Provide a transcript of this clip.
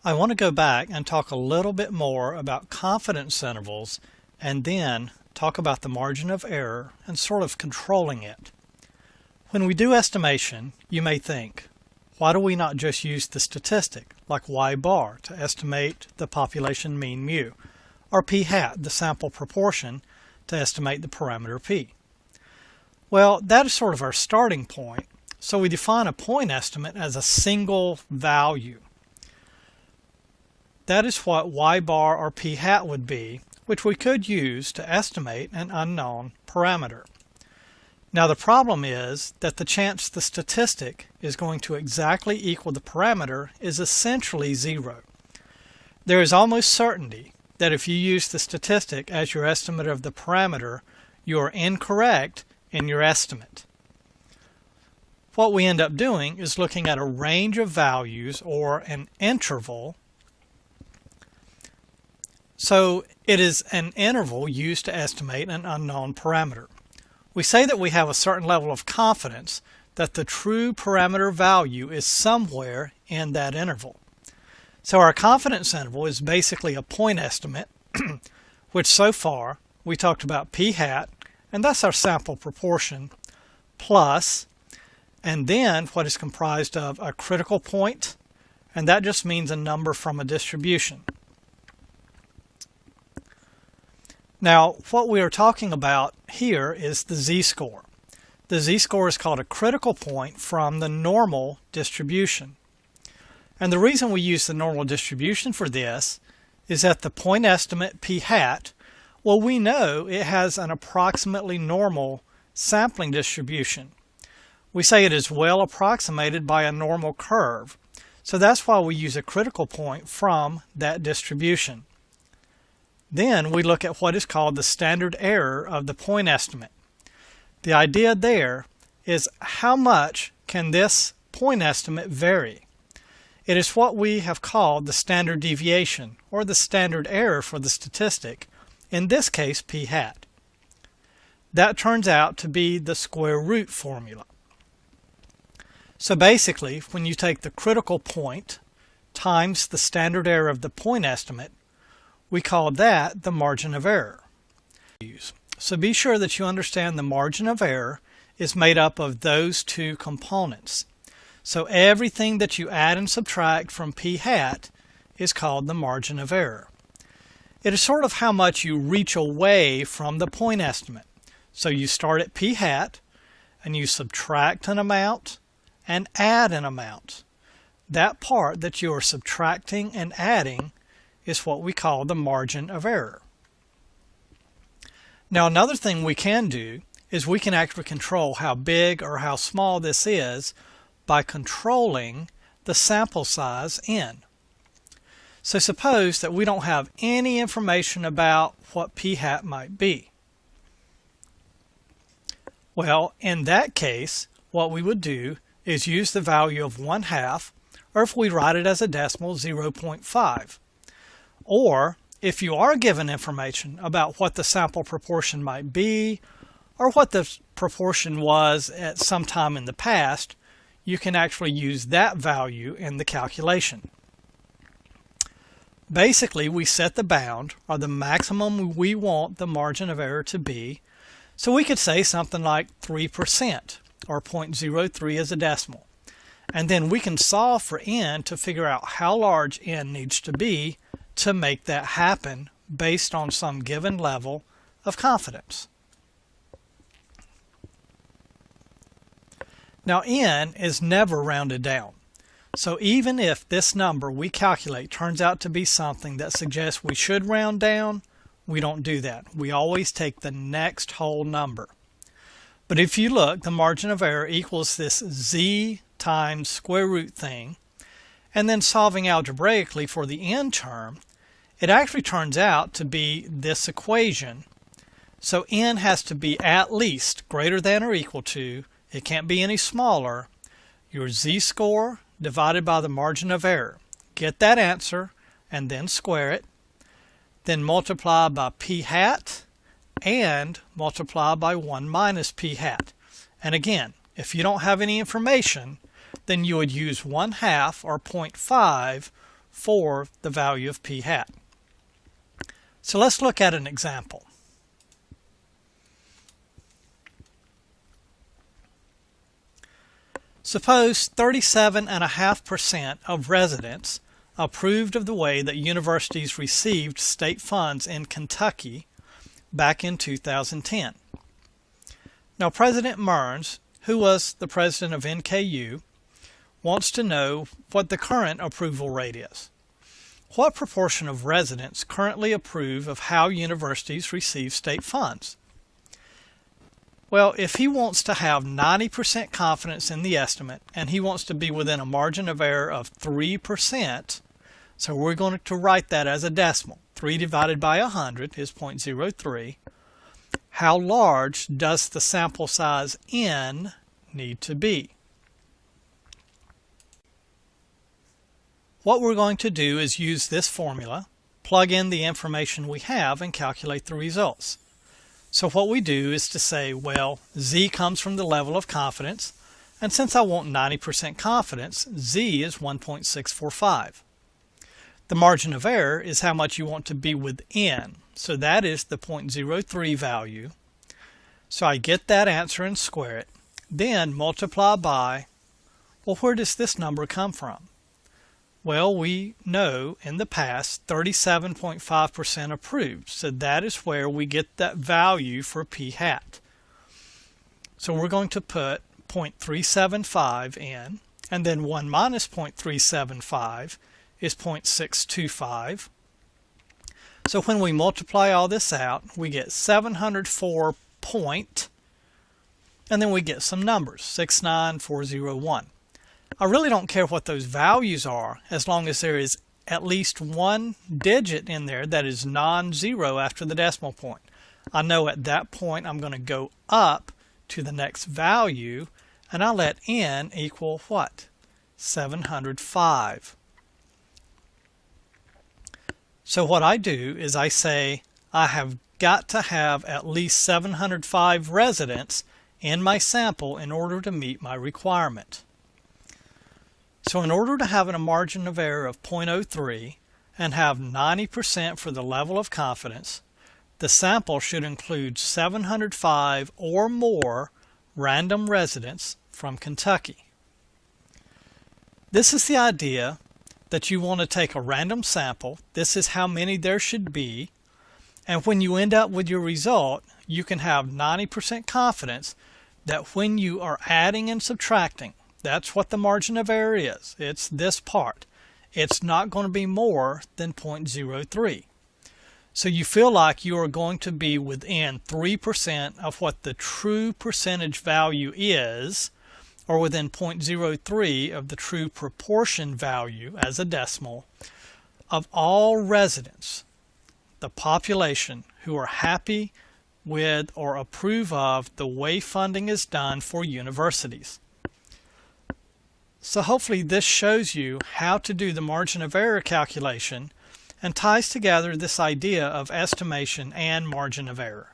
I want to go back and talk a little bit more about confidence intervals and then talk about the margin of error and sort of controlling it. When we do estimation, you may think, why do we not just use the statistic like y bar to estimate the population mean mu, or p hat, the sample proportion, to estimate the parameter p? Well, that is sort of our starting point, so we define a point estimate as a single value. That is what y bar or p hat would be, which we could use to estimate an unknown parameter. Now the problem is that the chance the statistic is going to exactly equal the parameter is essentially zero. There is almost certainty that if you use the statistic as your estimate of the parameter, you are incorrect in your estimate. What we end up doing is looking at a range of values or an interval. So it is an interval used to estimate an unknown parameter. We say that we have a certain level of confidence that the true parameter value is somewhere in that interval. So our confidence interval is basically a point estimate, which so far we talked about p hat, and that's our sample proportion, plus, and then what is comprised of a critical point, and that just means a number from a distribution. Now, what we are talking about here is the z-score. The z-score is called a critical point from the normal distribution. And the reason we use the normal distribution for this is that the point estimate p hat, well, we know it has an approximately normal sampling distribution. We say it is well approximated by a normal curve. So that's why we use a critical point from that distribution. Then we look at what is called the standard error of the point estimate. The idea there is how much can this point estimate vary? It is what we have called the standard deviation, or the standard error for the statistic, in this case p hat. That turns out to be the square root formula. So basically, when you take the critical point times the standard error of the point estimate, we call that the margin of error. So be sure that you understand the margin of error is made up of those two components. So everything that you add and subtract from p hat is called the margin of error. It is sort of how much you reach away from the point estimate. So you start at p hat and you subtract an amount and add an amount. That part that you are subtracting and adding is what we call the margin of error. Now another thing we can do is we can actually control how big or how small this is by controlling the sample size n. So suppose that we don't have any information about what p hat might be. Well, in that case, what we would do is use the value of 1/2, or if we write it as a decimal, 0.5. Or if you are given information about what the sample proportion might be, or what the proportion was at some time in the past, you can actually use that value in the calculation. Basically, we set the bound, or the maximum we want the margin of error to be. So we could say something like 3%, or 0.03 as a decimal. And then we can solve for n to figure out how large n needs to be to make that happen based on some given level of confidence. Now n is never rounded down. So even if this number we calculate turns out to be something that suggests we should round down, we don't do that. We always take the next whole number. But if you look, the margin of error equals this z times square root thing, and then solving algebraically for the n term, it actually turns out to be this equation. So n has to be at least greater than or equal to, it can't be any smaller, your z-score divided by the margin of error. Get that answer and then square it. Then multiply by p hat and multiply by 1 minus p hat. And again, if you don't have any information, then you would use 1/2 or 0.5 for the value of p hat. So let's look at an example. Suppose 37.5% of residents approved of the way that universities received state funds in Kentucky back in 2010. Now, President Mearns, who was the president of NKU, wants to know what the current approval rate is. What proportion of residents currently approve of how universities receive state funds? Well, if he wants to have 90% confidence in the estimate and he wants to be within a margin of error of 3%, so we're going to write that as a decimal. 3 divided by 100 is 0.03. How large does the sample size n need to be? What we're going to do is use this formula, plug in the information we have, and calculate the results. So what we do is to say, well, z comes from the level of confidence, and since I want 90% confidence, z is 1.645. The margin of error is how much you want to be within, so that is the 0.03 value. So I get that answer and square it, then multiply by, well, where does this number come from? Well, we know in the past 37.5% approved, so that is where we get that value for p hat. So we're going to put 0.375 in, and then 1 minus 0.375 is 0.625. So when we multiply all this out, we get 704 point, and then we get some numbers, 69401. I really don't care what those values are as long as there is at least one digit in there that is non-zero after the decimal point. I know at that point I'm going to go up to the next value, and I let n equal what? 705. So what I do is I say I have got to have at least 705 residents in my sample in order to meet my requirement. So in order to have a margin of error of 0.03 and have 90% for the level of confidence, the sample should include 705 or more random residents from Kentucky. This is the idea that you want to take a random sample. This is how many there should be. And when you end up with your result, you can have 90% confidence that when you are adding and subtracting, that's what the margin of error is. It's this part. It's not going to be more than 0.03. So you feel like you are going to be within 3% of what the true percentage value is, or within 0.03 of the true proportion value as a decimal of all residents, the population who are happy with or approve of the way funding is done for universities. So hopefully this shows you how to do the margin of error calculation and ties together this idea of estimation and margin of error.